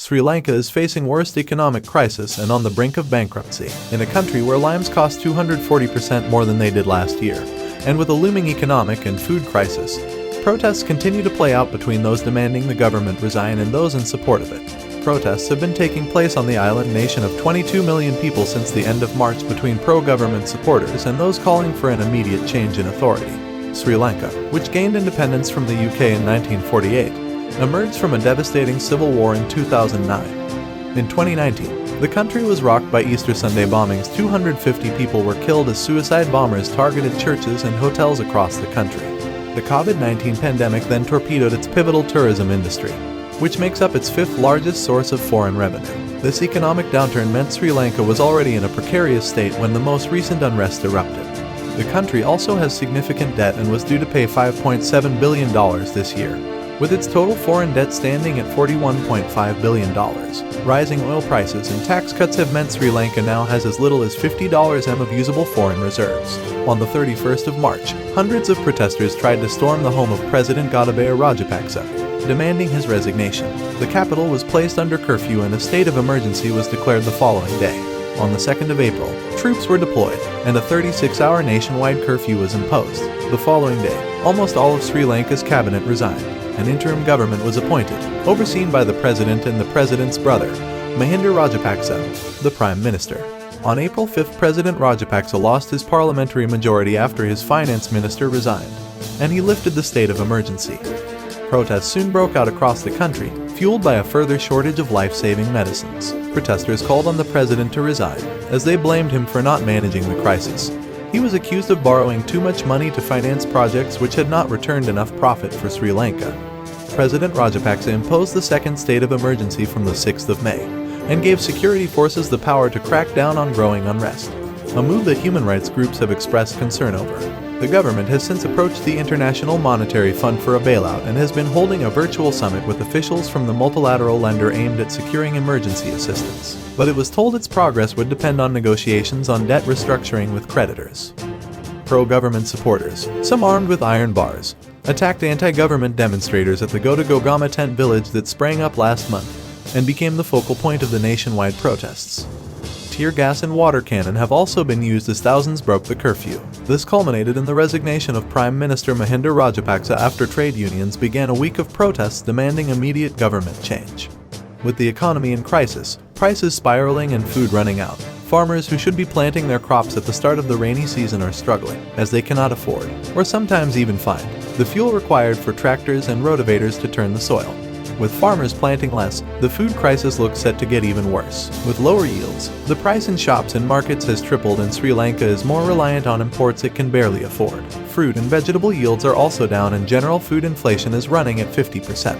Sri Lanka is facing worst economic crisis and on the brink of bankruptcy, in a country where limes cost 240% more than they did last year. And with a looming economic and food crisis, protests continue to play out between those demanding the government resign and those in support of it. Protests have been taking place on the island nation of 22 million people since the end of March between pro-government supporters and those calling for an immediate change in authority. Sri Lanka, which gained independence from the UK in 1948, emerged from a devastating civil war in 2009. In 2019, the country was rocked by Easter Sunday bombings. 250 people were killed as suicide bombers targeted churches and hotels across the country. The COVID-19 pandemic then torpedoed its pivotal tourism industry, which makes up its fifth largest source of foreign revenue. This economic downturn meant Sri Lanka was already in a precarious state when the most recent unrest erupted. The country also has significant debt and was due to pay $5.7 billion this year, with its total foreign debt standing at $41.5 billion. Rising oil prices and tax cuts have meant Sri Lanka now has as little as $50 m of usable foreign reserves. On the 31st of March, hundreds of protesters tried to storm the home of President Gotabaya Rajapaksa, demanding his resignation. The capital was placed under curfew and a state of emergency was declared the following day. On the 2nd of April, troops were deployed, and a 36-hour nationwide curfew was imposed. The following day, almost all of Sri Lanka's cabinet resigned. An interim government was appointed, overseen by the president and the president's brother, Mahinda Rajapaksa, the prime minister. On April 5, President Rajapaksa lost his parliamentary majority after his finance minister resigned, and he lifted the state of emergency. Protests soon broke out across the country, fueled by a further shortage of life-saving medicines. Protesters called on the president to resign, as they blamed him for not managing the crisis. He was accused of borrowing too much money to finance projects which had not returned enough profit for Sri Lanka. President Rajapaksa imposed the second state of emergency from the 6th of May, and gave security forces the power to crack down on growing unrest, a move that human rights groups have expressed concern over. The government has since approached the International Monetary Fund for a bailout and has been holding a virtual summit with officials from the multilateral lender aimed at securing emergency assistance. But it was told its progress would depend on negotiations on debt restructuring with creditors. Pro-government supporters, some armed with iron bars, attacked anti-government demonstrators at the Gotagogama tent village that sprang up last month and became the focal point of the nationwide protests. Tear gas and water cannon have also been used as thousands broke the curfew. This culminated in the resignation of Prime Minister Mahinda Rajapaksa after trade unions began a week of protests demanding immediate government change. With the economy in crisis, prices spiraling and food running out, farmers who should be planting their crops at the start of the rainy season are struggling, as they cannot afford, or sometimes even find, the fuel required for tractors and rotavators to turn the soil. With farmers planting less, the food crisis looks set to get even worse. With lower yields, the price in shops and markets has tripled and Sri Lanka is more reliant on imports it can barely afford. Fruit and vegetable yields are also down and general food inflation is running at 50%.